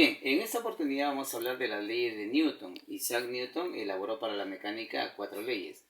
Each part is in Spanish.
Bien, en esta oportunidad vamos a hablar de las leyes de Newton. Isaac Newton elaboró para la mecánica 4 leyes.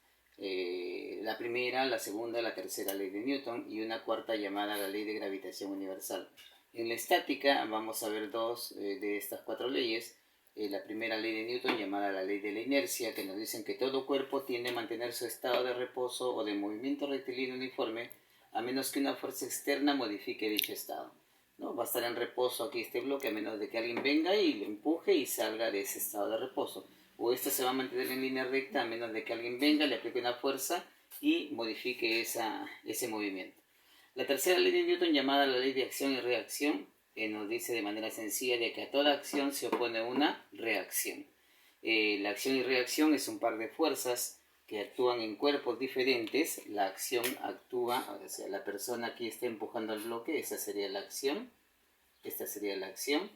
La primera, la segunda, la tercera ley de Newton y una cuarta llamada la ley de gravitación universal. En la estática vamos a ver dos de estas 4 leyes. La primera ley de Newton llamada la ley de la inercia, que nos dicen que todo cuerpo tiende a mantener su estado de reposo o de movimiento rectilíneo uniforme a menos que una fuerza externa modifique dicho estado, ¿no? Va a estar en reposo aquí este bloque a menos de que alguien venga y lo empuje y salga de ese estado de reposo. O esto se va a mantener en línea recta a menos de que alguien venga, le aplique una fuerza y modifique ese movimiento. La tercera ley de Newton, llamada la ley de acción y reacción, nos dice de manera sencilla de que a toda acción se opone una reacción. La acción y reacción es un par de fuerzas que actúan en cuerpos diferentes. La acción actúa, o sea, la persona aquí está empujando al bloque, esa sería la acción, esta sería la acción,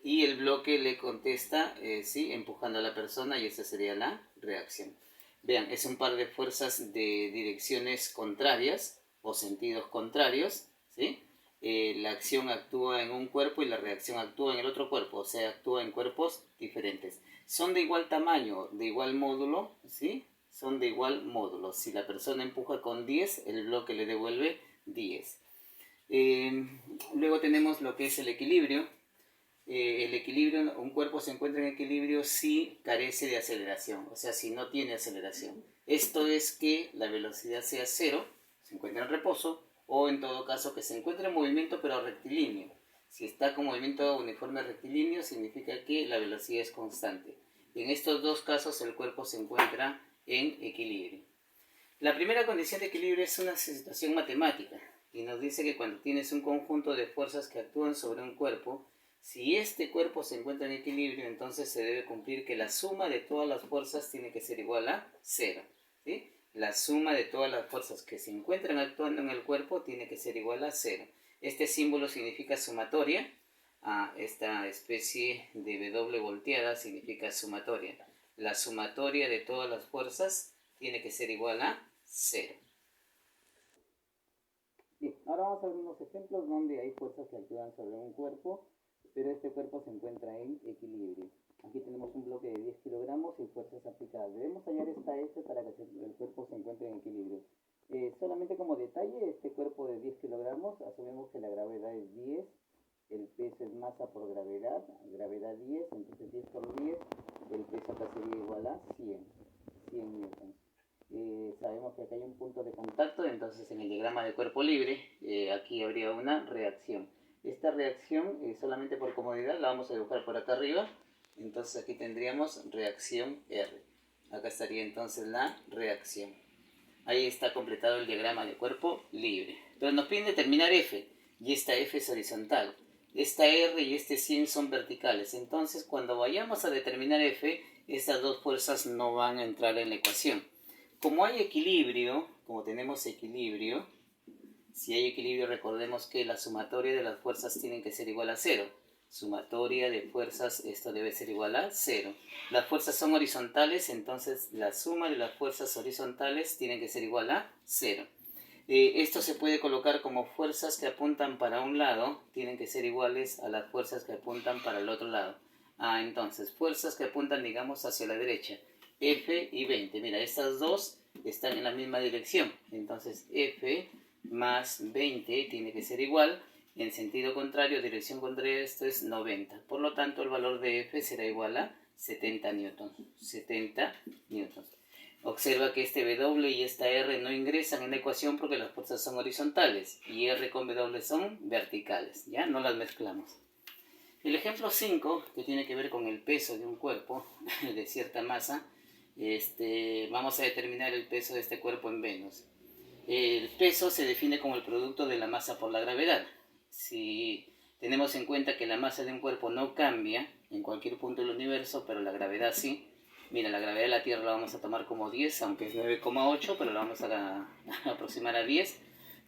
y el bloque le contesta, sí, empujando a la persona, y esta sería la reacción. Vean, es un par de fuerzas de direcciones contrarias o sentidos contrarios, ¿sí? La acción actúa en un cuerpo y la reacción actúa en el otro cuerpo, o sea, actúa en cuerpos diferentes. Son de igual tamaño, de igual módulo, ¿sí? Son de igual módulo. Si la persona empuja con 10, el bloque le devuelve 10. Luego tenemos lo que es el equilibrio. El equilibrio, un cuerpo se encuentra en equilibrio si carece de aceleración, o sea, si no tiene aceleración. Esto es que la velocidad sea cero, se encuentra en reposo, o en todo caso que se encuentre en movimiento pero rectilíneo. Si está con movimiento uniforme rectilíneo, significa que la velocidad es constante. En estos dos casos el cuerpo se encuentra en equilibrio. La primera condición de equilibrio es una situación matemática y nos dice que cuando tienes un conjunto de fuerzas que actúan sobre un cuerpo, si este cuerpo se encuentra en equilibrio, entonces se debe cumplir que la suma de todas las fuerzas tiene que ser igual a 0. ¿Sí? La suma de todas las fuerzas que se encuentran actuando en el cuerpo tiene que ser igual a 0. Este símbolo significa sumatoria. Esta especie de W volteada significa sumatoria. La sumatoria de todas las fuerzas tiene que ser igual a 0. Bien, ahora vamos a ver unos ejemplos donde hay fuerzas que actúan sobre un cuerpo, pero este cuerpo se encuentra en equilibrio. Aquí tenemos un bloque de 10 kilogramos y fuerzas aplicadas. Debemos hallar esta F para que el cuerpo se encuentre en equilibrio. Solamente como detalle, este cuerpo de 10 kilogramos, asumimos que la gravedad es 10, el peso es masa por gravedad, gravedad 10, entonces 10 por 10, el peso acá sería igual a 100 newtons. Sabemos que acá hay un punto de contacto, entonces en el diagrama de cuerpo libre, aquí habría una reacción. Esta reacción, solamente por comodidad, la vamos a dibujar por acá arriba. Entonces aquí tendríamos reacción R. Acá estaría entonces la reacción. Ahí está completado el diagrama de cuerpo libre. Pero nos piden determinar F, y esta F es horizontal. Esta R y este 100 son verticales. Entonces cuando vayamos a determinar F, estas dos fuerzas no van a entrar en la ecuación. Como hay equilibrio, como tenemos equilibrio, si hay equilibrio recordemos que la sumatoria de las fuerzas tienen que ser igual a 0. Sumatoria de fuerzas, esto debe ser igual a 0. Las fuerzas son horizontales, entonces la suma de las fuerzas horizontales tiene que ser igual a 0. Esto se puede colocar como fuerzas que apuntan para un lado, tienen que ser iguales a las fuerzas que apuntan para el otro lado. Entonces, fuerzas que apuntan, digamos, hacia la derecha. F y 20. Mira, estas dos están en la misma dirección. Entonces, F más 20 tiene que ser igual. En sentido contrario, dirección contraria, esto es 90. Por lo tanto, el valor de F será igual a 70 newtons. 70 newtons. Observa que este W y esta R no ingresan en la ecuación porque las fuerzas son horizontales y R con W son verticales. ¿Ya? No las mezclamos. El ejemplo 5, que tiene que ver con el peso de un cuerpo de cierta masa, vamos a determinar el peso de este cuerpo en Venus. El peso se define como el producto de la masa por la gravedad. Si tenemos en cuenta que la masa de un cuerpo no cambia en cualquier punto del universo, pero la gravedad sí. Mira, la gravedad de la Tierra la vamos a tomar como 10, aunque es 9,8, pero la vamos a aproximar a 10.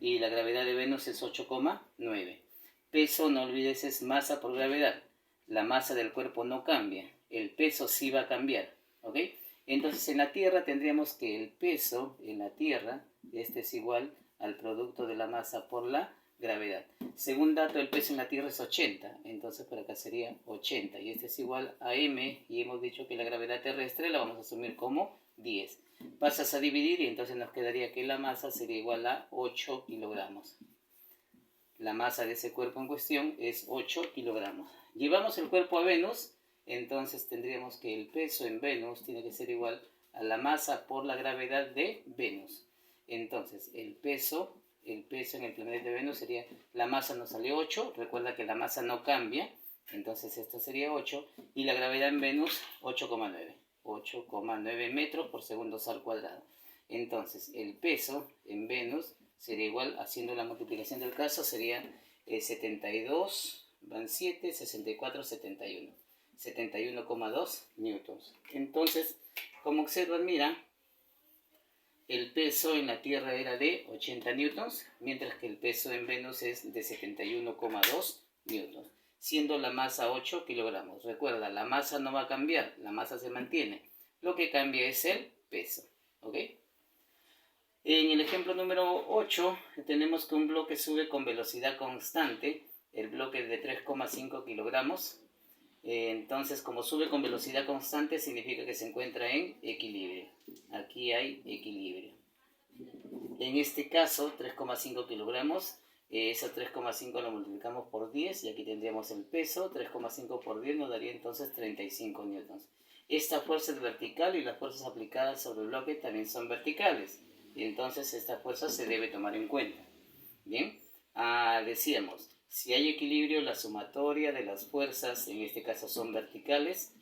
Y la gravedad de Venus es 8,9. Peso, no olvides, es masa por gravedad. La masa del cuerpo no cambia. El peso sí va a cambiar. ¿Ok? Entonces en la Tierra tendríamos que el peso en la Tierra, este es igual al producto de la masa por la gravedad. Según dato, el peso en la Tierra es 80, entonces por acá sería 80, y este es igual a m, y hemos dicho que la gravedad terrestre la vamos a asumir como 10. Pasas a dividir y entonces nos quedaría que la masa sería igual a 8 kilogramos. La masa de ese cuerpo en cuestión es 8 kilogramos. Llevamos el cuerpo a Venus, entonces tendríamos que el peso en Venus tiene que ser igual a la masa por la gravedad de Venus. Entonces, el peso en el planeta de Venus sería, la masa nos salió 8, recuerda que la masa no cambia, entonces esto sería 8, y la gravedad en Venus 8,9 metros por segundo al cuadrado. Entonces, el peso en Venus sería igual, haciendo la multiplicación del caso, sería 72, van 7, 64, 71. 71,2 newtons. Entonces, como observan, mira, el peso en la Tierra era de 80 newtons, mientras que el peso en Venus es de 71,2 newtons, siendo la masa 8 kilogramos. Recuerda, la masa no va a cambiar, la masa se mantiene. Lo que cambia es el peso, ¿ok? En el ejemplo número 8 tenemos que un bloque sube con velocidad constante, el bloque es de 3,5 kilogramos. Entonces, como sube con velocidad constante, significa que se encuentra en equilibrio. Aquí hay equilibrio. En este caso, 3,5 kilogramos, ese 3,5 lo multiplicamos por 10 y aquí tendríamos el peso. 3,5 por 10 nos daría entonces 35 newtons. Esta fuerza es vertical y las fuerzas aplicadas sobre el bloque también son verticales. Y entonces esta fuerza se debe tomar en cuenta. Bien, decíamos, si hay equilibrio, la sumatoria de las fuerzas, en este caso son verticales,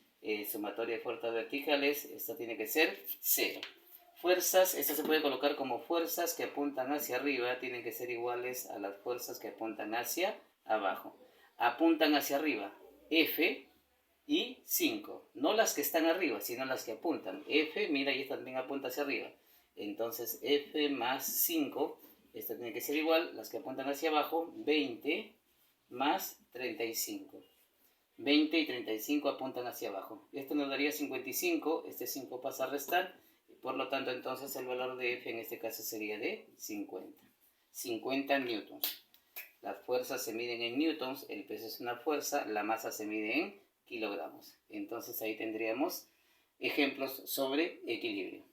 sumatoria de fuerzas verticales, esto tiene que ser 0. Fuerzas, esto se puede colocar como fuerzas que apuntan hacia arriba, tienen que ser iguales a las fuerzas que apuntan hacia abajo. Apuntan hacia arriba, F y 5, no las que están arriba, sino las que apuntan. F, mira, y esta también apunta hacia arriba. Entonces, F más 5, esto tiene que ser igual, las que apuntan hacia abajo, 20 más 35. 20 y 35 apuntan hacia abajo. Esto nos daría 55, este 5 pasa a restar, por lo tanto entonces el valor de F en este caso sería de 50. 50 newtons. Las fuerzas se miden en newtons, el peso es una fuerza, la masa se mide en kilogramos. Entonces ahí tendríamos ejemplos sobre equilibrio.